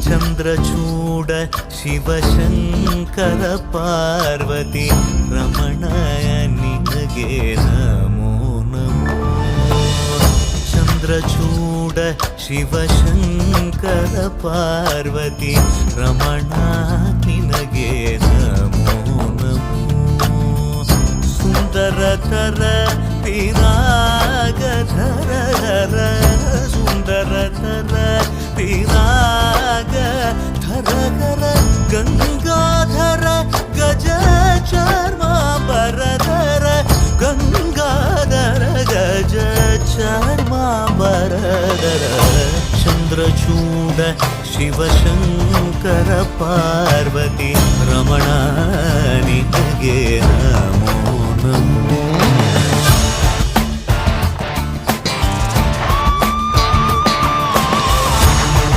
ಚಂದ್ರಚೂಡ ಶಿವಶಂಕರ ಪಾರ್ವತಿ ರಮಣ ನಿನಗೆ ನಮೋ ನಮೋ. ಚಂದ್ರಚೂಡ ಶಿವಶಂಕರ ಪಾರ್ವತಿ ರಮಣ ನಿನಗೆ ನಮೋ ನಮೋ. ಸುಂದರತರ ಪಿರಾಗಧರ ಸುಂದರತರ ಪಿರಾಗಧರ ಗಂಗಾಧರ ಗಜ ಚರ್ಮಾಂಬರಧರ ಗಂಗಾಧರ ಗಜ ಚರ್ಮಾಂಬರಧರ. ಚಂದ್ರಚೂಡ ಶಿವಶಂಕರ ಪಾರ್ವತಿ ರಮಣ ನಿನಗೆ ನಮೋ